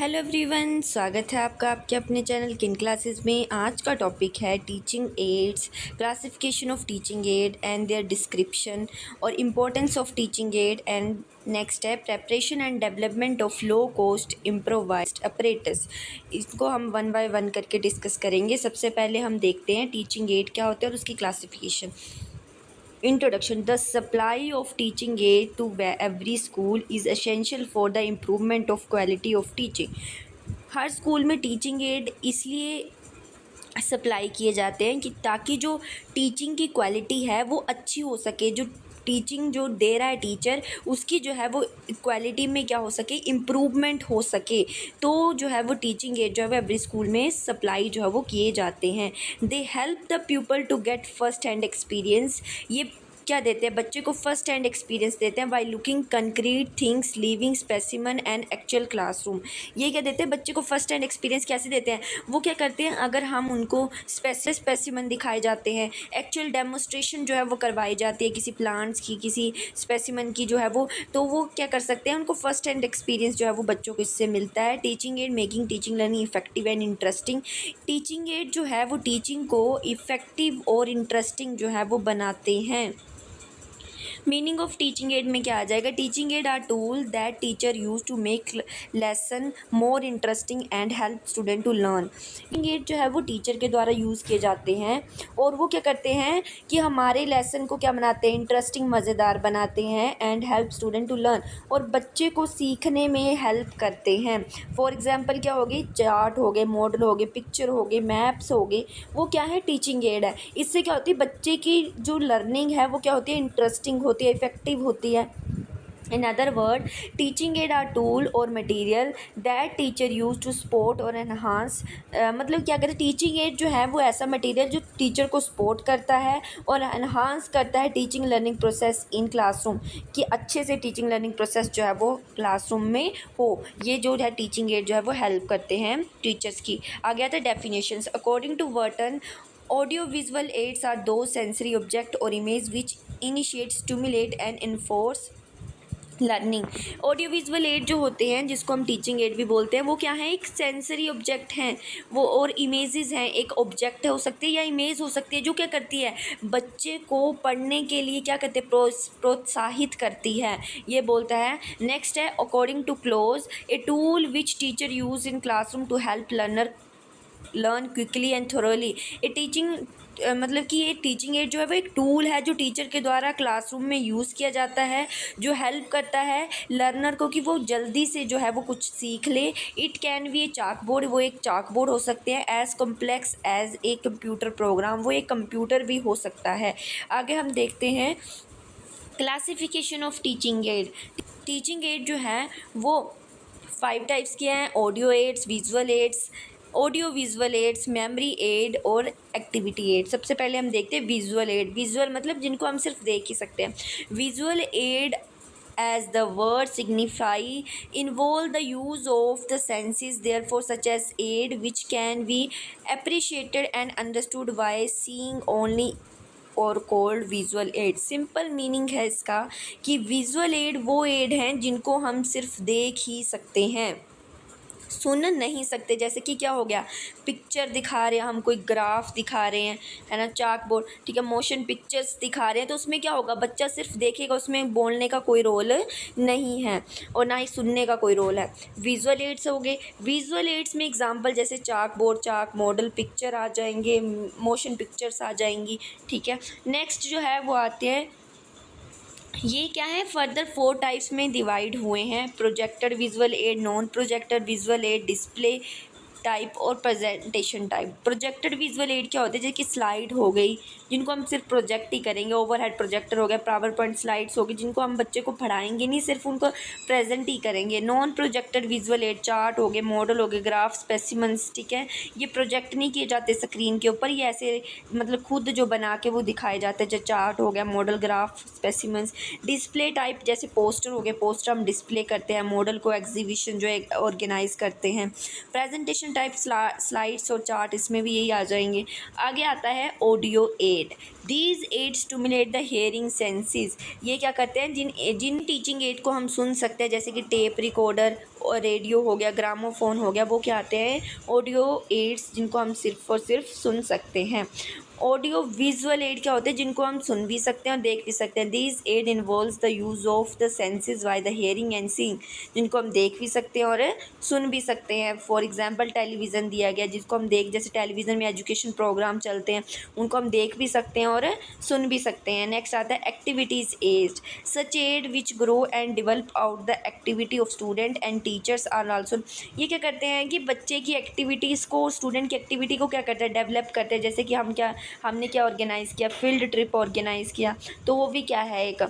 Hello everyone, स्वागत है आपका आपके अपने चैनल किन क्लासेस में। आज का टॉपिक है teaching aids, classification of teaching aid and their description और importance of teaching aid. And next है preparation and development of low cost improvised apparatus. इसको हम वन बाय वन करके डिस्कस करेंगे। सबसे पहले हम देखते हैं टीचिंग एड क्या होता है और उसकी classification. Introduction. The supply of teaching aid to every school is essential for the improvement of quality of teaching. Her school में टीचिंग एड इसलिए सप्लाई किए जाते हैं कि ताकि जो टीचिंग की क्वालिटी है वो अच्छी हो सके, जो टीचिंग जो दे रहा है टीचर उसकी जो है वो क्वालिटी में क्या हो सके, इम्प्रूवमेंट हो सके। तो जो है वो टीचिंग एड जो है वो एवरी स्कूल में सप्लाई जो है वो किए जाते हैं। They help the people to get first hand experience. ये क्या देते हैं, बच्चे को फर्स्ट हैंड एक्सपीरियंस देते हैं by looking concrete things, living specimen and actual classroom. ये क्या देते हैं, बच्चे को फर्स्ट हैंड एक्सपीरियंस कैसे देते हैं, वो क्या करते हैं, अगर हम उनको स्पेसिमन दिखाए जाते हैं, एक्चुअल डेमोस्ट्रेशन जो है वो करवाई जाती है किसी प्लांट्स की, किसी स्पेसिमन की जो है वो, तो वो क्या कर सकते हैं, उनको फर्स्ट हैंड एक्सपीरियंस जो है वो बच्चों को इससे मिलता है। Teaching ad making teaching learning effective and interesting. Teaching aid जो है वो टीचिंग को इफेक्टिव और इंटरेस्टिंग जो है वो बनाते हैं। मीनिंग ऑफ टीचिंग एड में क्या आ जाएगा, teaching aid are tool that teacher use to make lesson more interesting and help student to learn. Teaching aid जो है वो टीचर के द्वारा यूज़ किए जाते हैं और वो क्या करते हैं कि हमारे लेसन को क्या बनाते हैं, इंटरेस्टिंग, मज़ेदार बनाते हैं and help student to learn, और बच्चे को सीखने में हेल्प करते हैं। फॉर एग्जाम्पल क्या हो गई, चार्ट हो गए, मॉडल हो गए, पिक्चर हो गए, मैप्स हो गए, वो क्या है, टीचिंग एड है। इससे क्या होती है, बच्चे की जो लर्निंग है वो क्या होती है, इंटरेस्टिंग होती है, इफेक्टिव होती है। In other word, teaching aid are tool और material that teacher use to support और enhance। मतलब क्या कहते हैं, टीचिंग एड जो है वो ऐसा मटेरियल जो टीचर को सपोर्ट करता है और एनहांस करता है teaching learning process in classroom, कि अच्छे से टीचिंग लर्निंग प्रोसेस जो है वो क्लासरूम में हो। ये जो है टीचिंग एड जो है वो हेल्प करते हैं टीचर्स की। आगे आता है definitions. According to Burton, audio visual aids are those sensory object और image which initiate, stimulate and reinforce learning. Audio visual aid जो होते हैं, जिसको हम टीचिंग एड भी बोलते हैं, वो क्या है, एक सेंसरी ऑब्जेक्ट हैं वो, और इमेजेस हैं, एक ऑब्जेक्ट हो सकती है या इमेज हो सकती है, जो क्या करती है, बच्चे को पढ़ने के लिए क्या करते हैं, प्रोत्साहित करती है, ये बोलता है। नेक्स्ट है according to close, a tool which teacher use in classroom to help learner learn quickly and thoroughly. A teaching मतलब कि ये टीचिंग एड जो है वो एक टूल है जो टीचर के द्वारा क्लासरूम में यूज़ किया जाता है, जो हेल्प करता है लर्नर को कि वो जल्दी से जो है वो कुछ सीख ले। It can be a chalkboard, वो एक चाकबोर्ड हो सकते हैं। As complex as a computer program, वो एक कंप्यूटर भी हो सकता है। आगे हम देखते हैं classification of teaching aid. Teaching aid जो है वो 5 टाइप्स के हैं, audio aids, visual aids, audio visual aids, memory aid और एक्टिविटी एड। सबसे पहले हम देखते हैं विजुअल एड। विजुअल मतलब जिनको हम सिर्फ देख ही सकते हैं। Visual add as the word signify involve the use of the senses, therefore such as aid which can be appreciated and understood by seeing only और called visual add. Simple meaning है इसका कि विजुअल एड वो add हैं जिनको हम सिर्फ देख ही सकते हैं, सुन नहीं सकते। जैसे कि क्या हो गया, पिक्चर दिखा रहे हैं, हम कोई ग्राफ दिखा रहे हैं, है ना, चाक बोर्ड, ठीक है, मोशन पिक्चर्स दिखा रहे हैं, तो उसमें क्या होगा, बच्चा सिर्फ देखेगा, उसमें बोलने का कोई रोल नहीं है और ना ही सुनने का कोई रोल है। विजुअल एड्स हो गए। विजुअल एड्स में एग्जांपल जैसे चाक बोर्ड, चाक मॉडल, पिक्चर आ जाएंगे, मोशन पिक्चर्स आ जाएंगी, ठीक है। नेक्स्ट जो है वो आते हैं, ये क्या है, फर्दर 4 टाइप्स में डिवाइड हुए हैं, projected visual aid, non projected visual aid, display type और presentation type. Projected visual aid क्या होते हैं, जैसे कि स्लाइड हो गई, जिनको हम सिर्फ प्रोजेक्ट ही करेंगे, ओवरहेड प्रोजेक्टर हो गया, पावर पॉइंट स्लाइड्स हो गई, जिनको हम बच्चे को पढ़ाएंगे नहीं, सिर्फ उनको प्रेजेंट ही करेंगे। Non projected visual add, chart हो गए, मॉडल हो गए, ग्राफ, स्पेसिमन्स, ठीक है, ये प्रोजेक्ट नहीं किए जाते स्क्रीन के ऊपर, ये ऐसे मतलब खुद जो बना के वो दिखाए जाते हैं, जो चार्ट हो गया, मॉडल, ग्राफ, स्पेसिमन्स। डिस्प्ले टाइप जैसे पोस्टर हो गए, पोस्टर हम डिस्प्ले करते हैं, मॉडल को एग्जीबिशन जो है ऑर्गेनाइज करते हैं। प्रेजेंटेशन टाइप स्लाइड्स और चार्ट, इसमें भी यही आ जाएंगे। आगे आता है audio aid. These aid stimulate the hearing senses. ये क्या करते हैं, जिन टीचिंग एड को हम सुन सकते हैं, जैसे कि टेप रिकॉर्डर और रेडियो हो गया, ग्रामोफोन हो गया, वो क्या आते हैं ऑडियो एड्स, जिनको हम सिर्फ और सिर्फ सुन सकते हैं। ऑडियो विजुअल एड क्या होते हैं, जिनको हम सुन भी सकते हैं और देख भी सकते हैं। These aid involves the use of the senses by the hearing and seeing, जिनको हम देख भी सकते हैं और सुन भी सकते हैं। फॉर एग्जांपल टेलीविज़न दिया गया, जिसको हम जैसे टेलीविज़न में एजुकेशन प्रोग्राम चलते हैं, उनको हम देख भी सकते हैं और सुन भी सकते हैं। नेक्स्ट आता है activities aid. Such aid which grow and develop out the activity of student and teachers are also. ये क्या करते हैं कि बच्चे की एक्टिविटीज़ को, स्टूडेंट की एक्टिविटी को क्या करते हैं, डेवलप करते हैं। जैसे कि हमने क्या ऑर्गेनाइज़ किया, फील्ड ट्रिप ऑर्गेनाइज़ किया, तो वो भी क्या है, एक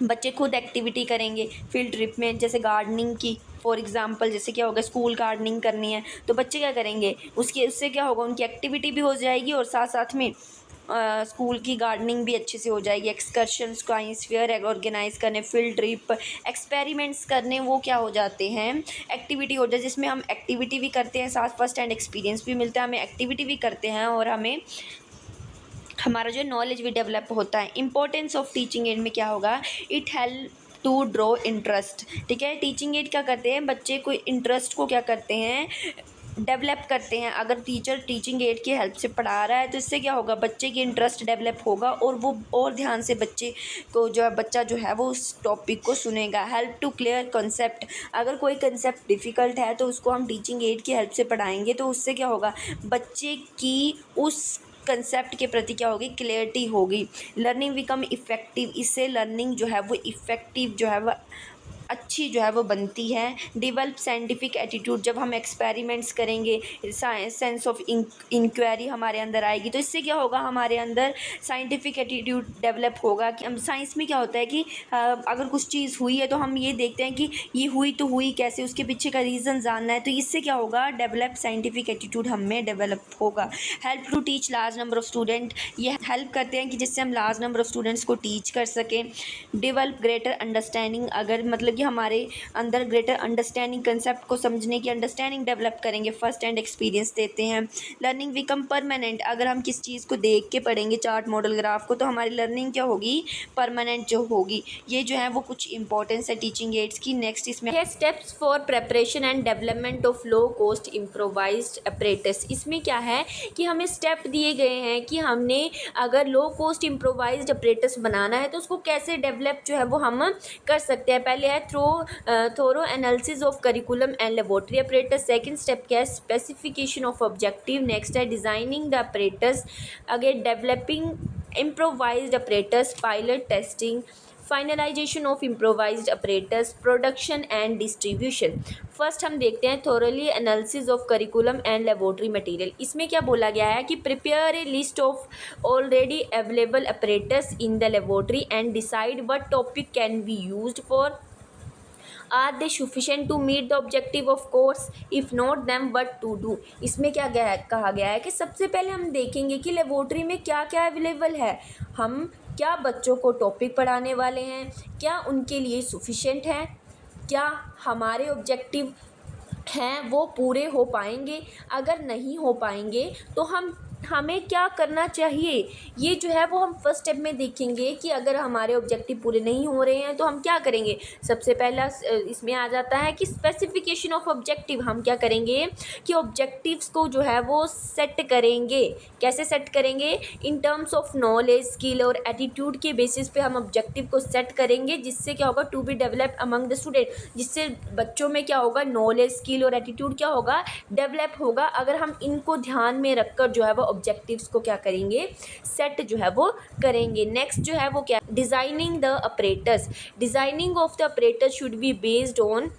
बच्चे खुद एक्टिविटी करेंगे फील्ड ट्रिप में। जैसे गार्डनिंग की फॉर एग्जांपल, जैसे क्या होगा, स्कूल गार्डनिंग करनी है तो बच्चे क्या करेंगे, उससे क्या होगा, उनकी एक्टिविटी भी हो जाएगी और साथ साथ में स्कूल की गार्डनिंग भी अच्छे से हो जाएगी। एक्सकर्शंस, साइंस फेयर ऑर्गेनाइज करने, फील्ड ट्रिप, एक्सपेरिमेंट्स करने, वो क्या हो जाते हैं, एक्टिविटी हो जाए, जिसमें हम एक्टिविटी भी करते हैं, साथ फर्स्ट हैंड एक्सपीरियंस भी मिलता है, हमें एक्टिविटी भी करते हैं और हमारा जो नॉलेज भी डेवलप होता है। इंपॉर्टेंस ऑफ टीचिंग एड में क्या होगा, it help to draw interest. ठीक है, टीचिंग एड क्या करते हैं, बच्चे को इंटरेस्ट को क्या करते हैं, डेवलप करते हैं। अगर टीचर टीचिंग एड की हेल्प से पढ़ा रहा है तो इससे क्या होगा, बच्चे की इंटरेस्ट डेवलप होगा और वो और ध्यान से बच्चा जो है वो उस टॉपिक को सुनेगा। Help to clear concept. अगर कोई कंसेप्ट डिफ़िकल्ट है तो उसको हम टीचिंग एड की हेल्प से पढ़ाएंगे तो उससे क्या होगा, बच्चे की उस कंसेप्ट के प्रति क्या होगी, क्लियरिटी होगी। Learning become effective. इससे लर्निंग जो है वो इफ़ेक्टिव जो है वो अच्छी जो है वो बनती है। Develop scientific attitude. जब हम एक्सपेरिमेंट्स करेंगे, सेंस ऑफ इंक्वायरी हमारे अंदर आएगी, तो इससे क्या होगा, हमारे अंदर साइंटिफिक एटीट्यूड डेवलप होगा। कि हम साइंस में क्या होता है कि अगर कुछ चीज़ हुई है तो हम ये देखते हैं कि ये हुई तो हुई कैसे, उसके पीछे का रीज़न जानना है। तो इससे क्या होगा, डेवलप साइंटिफिक एटीट्यूड हम में डेवलप होगा। Help to teach large number of student. ये हेल्प करते हैं कि जिससे हम लार्ज नंबर ऑफ स्टूडेंट्स को टीच कर सकें। Develop greater understanding. अगर मतलब कि हमारे अंदर ग्रेटर अंडरस्टैंडिंग, कंसेप्ट को समझने की अंडरस्टैंडिंग डेवलप करेंगे, फर्स्ट हैंड एक्सपीरियंस देते हैं। Learning become permanent. अगर हम किस चीज़ को देख के पढ़ेंगे, चार्ट मॉडल ग्राफ को, तो हमारी लर्निंग क्या होगी, परमानेंट जो होगी। ये जो है वो कुछ इंपॉर्टेंस है टीचिंग एड्स की। नेक्स्ट इसमें है steps for preparation and development of low cost improvised apparatus. इसमें क्या है कि हमें स्टेप दिए गए हैं कि हमने अगर लो कॉस्ट इम्प्रोवाइज्ड अपरेटस बनाना है तो उसको कैसे डेवलप जो है वो हम कर सकते हैं। पहले है thorough analysis of curriculum and laboratory apparatus. Second step क्या है, स्पेसिफिकेशन ऑफ ऑब्जेक्टिव। नेक्स्ट है designing the apparatus. Again developing improvised apparatus, pilot testing, finalization of improvised apparatus, production and distribution. First हम देखते हैं thoroughly analysis of curriculum and laboratory material. इसमें क्या बोला गया है कि prepare a list of already available apparatus in the laboratory and decide what topic can be used for. Are they sufficient to meet the objective of course, if not them what to do. इसमें क्या कहा गया है कि सबसे पहले हम देखेंगे कि लेबोरेटरी में क्या क्या अवेलेबल है, हम क्या बच्चों को टॉपिक पढ़ाने वाले हैं, क्या उनके लिए सफिशेंट है, क्या हमारे ऑब्जेक्टिव हैं वो पूरे हो पाएंगे। अगर नहीं हो पाएंगे तो हमें क्या करना चाहिए, ये जो है वो हम फर्स्ट स्टेप में देखेंगे कि अगर हमारे ऑब्जेक्टिव पूरे नहीं हो रहे हैं तो हम क्या करेंगे। सबसे पहला इसमें आ जाता है कि स्पेसिफिकेशन ऑफ ऑब्जेक्टिव। हम क्या करेंगे कि ऑब्जेक्टिव्स को जो है वो सेट करेंगे। कैसे सेट करेंगे, in terms of knowledge, skill और एटीट्यूड के बेसिस पे हम ऑब्जेक्टिव को सेट करेंगे, जिससे क्या होगा, to be develop among the student, जिससे बच्चों में क्या होगा, नॉलेज, स्किल और एटीट्यूड क्या होगा, डेवलप होगा। अगर हम इनको ध्यान में रखकर जो है वो ऑब्जेक्टिव्स को क्या करेंगे, सेट जो है वो करेंगे। नेक्स्ट जो है वो क्या, designing the apparatus. Designing of the apparatus should be based on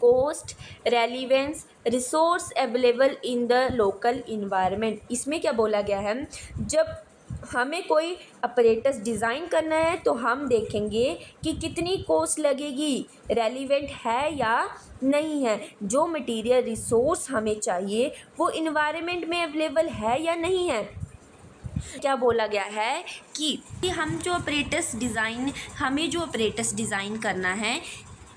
cost, relevance, resource available in the local environment. इसमें क्या बोला गया है, जब हमें कोई अपरेटस डिज़ाइन करना है तो हम देखेंगे कि कितनी कॉस्ट लगेगी, रेलिवेंट है या नहीं है, जो मटेरियल रिसोर्स हमें चाहिए वो इन्वायरमेंट में अवेलेबल है या नहीं है। क्या बोला गया है कि हमें जो अपरेटस डिज़ाइन करना है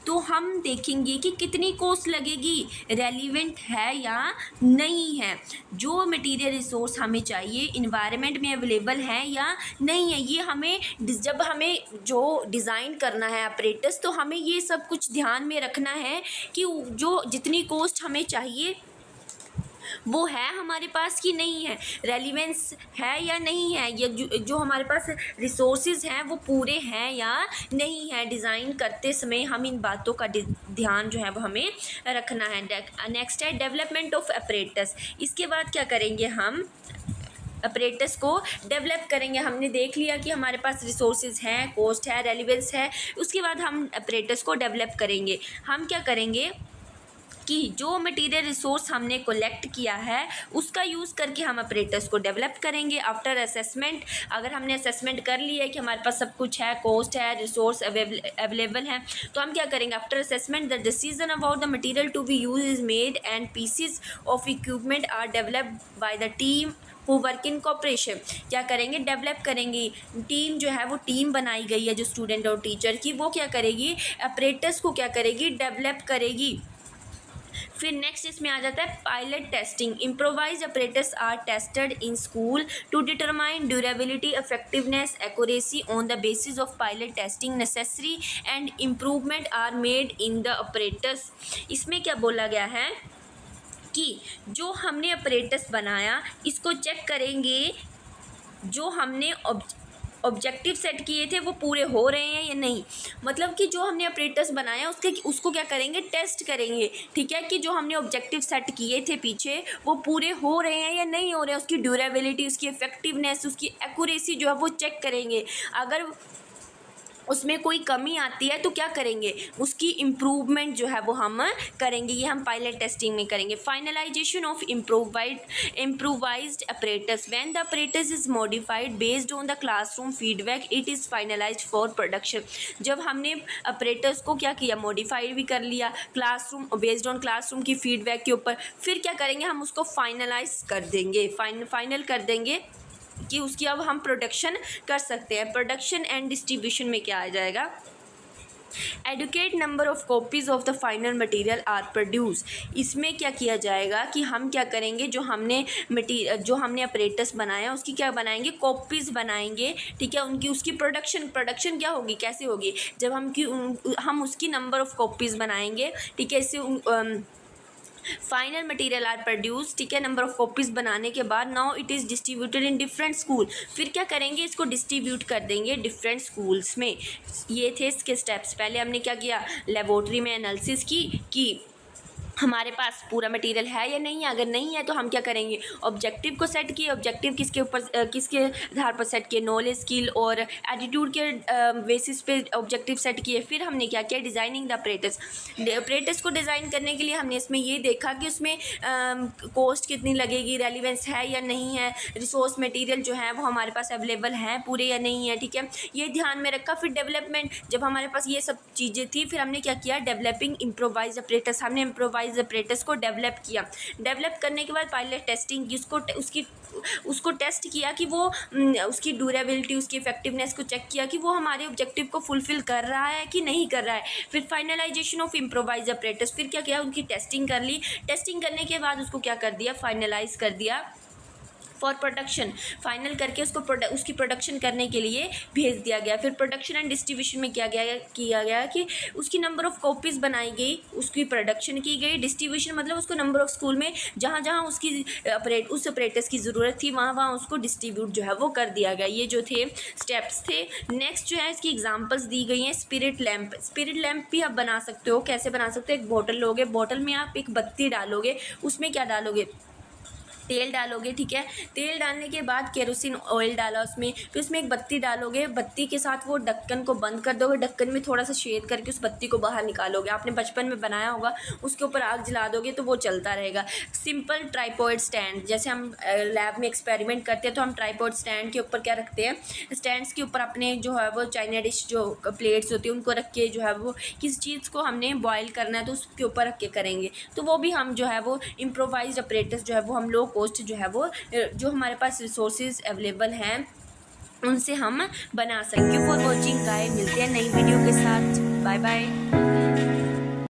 तो हम देखेंगे कि कितनी कॉस्ट लगेगी, रेलिवेंट है या नहीं है, जो मटेरियल रिसोर्स हमें चाहिए इन्वायरमेंट में अवेलेबल है या नहीं है। ये हमें जब हमें जो डिज़ाइन करना है अपरेटस, तो हमें ये सब कुछ ध्यान में रखना है कि जो जितनी कॉस्ट हमें चाहिए वो है हमारे पास कि नहीं है, रेलिवेंस है या नहीं है, या जो हमारे पास रिसोर्सेज हैं वो पूरे हैं या नहीं है। डिज़ाइन करते समय हम इन बातों का ध्यान जो है वो हमें रखना है। नेक्स्ट है डेवलपमेंट ऑफ अपरेटस। इसके बाद क्या करेंगे, हम अपरेटस को डेवलप करेंगे। हमने देख लिया कि हमारे पास रिसोर्सेज हैं, कॉस्ट है, रेलिवेंस है, उसके बाद हम अपरेटस को डेवलप करेंगे। हम क्या करेंगे कि जो मटेरियल रिसोर्स हमने कलेक्ट किया है उसका यूज़ करके हम अपरेटस को डेवलप करेंगे। आफ्टर असेसमेंट, अगर हमने असेसमेंट कर लिया है कि हमारे पास सब कुछ है, कॉस्ट है, रिसोर्स अवेलेबल है, तो हम क्या करेंगे, after assessment the decision about the material to be use is made and pieces of equipment are developed by the team who work in cooperation. क्या करेंगे, डेवलप करेंगे। टीम जो है वो टीम बनाई गई है जो स्टूडेंट और टीचर की, वो क्या करेगी, अपरेटस को क्या करेगी, डेवलप करेगी। फिर नेक्स्ट इसमें आ जाता है pilot testing. Improvise operators are tested in school to determine durability, effectiveness, accuracy on the basis of pilot testing necessary and improvement are made in the operators. इसमें क्या बोला गया है कि जो हमने ऑपरेटर्स बनाया इसको चेक करेंगे, जो हमने ऑब्जेक्टिव सेट किए थे वो पूरे हो रहे हैं या नहीं। मतलब कि जो हमने ऑपरेटर्स बनाया उसको क्या करेंगे, टेस्ट करेंगे। ठीक है, कि जो हमने ऑब्जेक्टिव सेट किए थे पीछे वो पूरे हो रहे हैं या नहीं हो रहे हैं, उसकी ड्यूरेबिलिटी, उसकी इफेक्टिवनेस, उसकी एक्यूरेसी जो है वो चेक करेंगे। अगर उसमें कोई कमी आती है तो क्या करेंगे, उसकी इम्प्रूवमेंट जो है वो हम करेंगे। ये हम पायलट टेस्टिंग में करेंगे। Finalisation of improvised apparatus. When the apparatus is modified based on the classroom feedback it is finalised for production. जब हमने अपरेटस को क्या किया, मॉडिफाइड भी कर लिया क्लासरूम, बेस्ड ऑन क्लासरूम की फीडबैक के ऊपर, फिर क्या करेंगे, हम उसको फाइनलाइज कर देंगे, फाइनल कर देंगे कि उसकी अब हम प्रोडक्शन कर सकते हैं। प्रोडक्शन एंड डिस्ट्रीब्यूशन में क्या आ जाएगा, adequate number of copies of the final material are produce. इसमें क्या किया जाएगा कि हम क्या करेंगे, जो हमने अपरेटस बनाया उसकी क्या बनाएंगे, कॉपीज़ बनाएंगे। ठीक है, उसकी प्रोडक्शन क्या होगी, कैसे होगी, जब हम उसकी नंबर ऑफ कॉपीज़ बनाएंगे। ठीक है, इससे फाइनल मटेरियल आर प्रोड्यूस। ठीक है, नंबर ऑफ कॉपीज़ बनाने के बाद now it is distributed in different school. फिर क्या करेंगे, इसको डिस्ट्रीब्यूट कर देंगे डिफरेंट स्कूल्स में। ये थे इसके स्टेप्स। पहले हमने क्या किया, लेबोरेटरी में एनालिसिस की हमारे पास पूरा मटेरियल है या नहीं है। अगर नहीं है तो हम क्या करेंगे, ऑब्जेक्टिव को सेट किए। ऑब्जेक्टिव किसके आधार पर सेट किए, नॉलेज, स्किल और एटीट्यूड के बेसिस पे ऑब्जेक्टिव सेट किए। फिर हमने क्या किया, डिज़ाइनिंग द अपरेटस। अपरेटस को डिज़ाइन करने के लिए हमने इसमें ये देखा कि उसमें कॉस्ट कितनी लगेगी, रेलिवेंस है या नहीं है, रिसोर्स मटेरियल जो है वो हमारे पास अवेलेबल हैं पूरे या नहीं है। ठीक है, ये ध्यान में रखा। फिर डेवलपमेंट, जब हमारे पास ये सब चीज़ें थी, फिर हमने क्या किया, डेवलपिंग इम्प्रोवाइज अपरेटस। हमने इम्प्रोवाइज अपरेटस को डेवलप किया। डेवलप करने के बाद पायलट टेस्टिंग की, उसको टेस्ट किया कि वो उसकी ड्यूरेबिलिटी, उसकी इफेक्टिवनेस को चेक किया कि वो हमारे ऑब्जेक्टिव को फुलफिल कर रहा है कि नहीं कर रहा है। फिर फाइनलाइजेशन ऑफ इम्प्रोवाइज अपरेटस, फिर क्या किया, उनकी टेस्टिंग कर ली। टेस्टिंग करने के बाद उसको क्या कर दिया, फाइनलाइज कर दिया फॉर प्रोडक्शन। फाइनल करके उसकी प्रोडक्शन करने के लिए भेज दिया गया। फिर प्रोडक्शन एंड डिस्ट्रीब्यूशन में किया गया कि उसकी नंबर ऑफ़ कॉपीज़ बनाई गई, उसकी प्रोडक्शन की गई। डिस्ट्रीब्यूशन मतलब उसको नंबर ऑफ़ स्कूल में जहाँ जहाँ उसकी उस ऑपरेटर्स की ज़रूरत थी वहाँ उसको डिस्ट्रीब्यूट जो है वो कर दिया गया। ये जो थे स्टेप्स थे। नेक्स्ट जो है इसकी एग्जाम्पल्स दी गई हैं। स्पिरिट लैम्प, स्पिरिट लैम्प भी आप बना सकते हो। कैसे बना सकते हो, एक बोतल लोगे, बोतल में आप एक बत्ती डालोगे, उसमें क्या डालोगे, तेल डालोगे। ठीक है, तेल डालने के बाद केरोसिन ऑयल डाला उसमें, फिर उसमें एक बत्ती डालोगे, बत्ती के साथ वो ढक्कन को बंद कर दोगे, ढक्कन में थोड़ा सा छेद करके उस बत्ती को बाहर निकालोगे। आपने बचपन में बनाया होगा, उसके ऊपर आग जला दोगे तो वो चलता रहेगा। सिंपल ट्राइपॉड स्टैंड, जैसे हम लैब में एक्सपेरिमेंट करते हैं तो हम ट्राइपॉड स्टैंड के ऊपर क्या रखते हैं, स्टैंड्स के ऊपर अपने जो है वो चाइना डिश जो प्लेट्स होती है उनको रख के जो है वो किस चीज़ को हमने बॉयल करना है तो उसके ऊपर रख के करेंगे। तो वो भी हम जो है वो इम्प्रोवाइज्ड अपरेटस जो है वो हम लोग कॉस्ट जो है वो जो हमारे पास रिसोर्सेज अवेलेबल हैं उनसे हम बना सकते हैं। फॉर वॉचिंग गाइस, मिलते हैं नई वीडियो के साथ। Bye bye.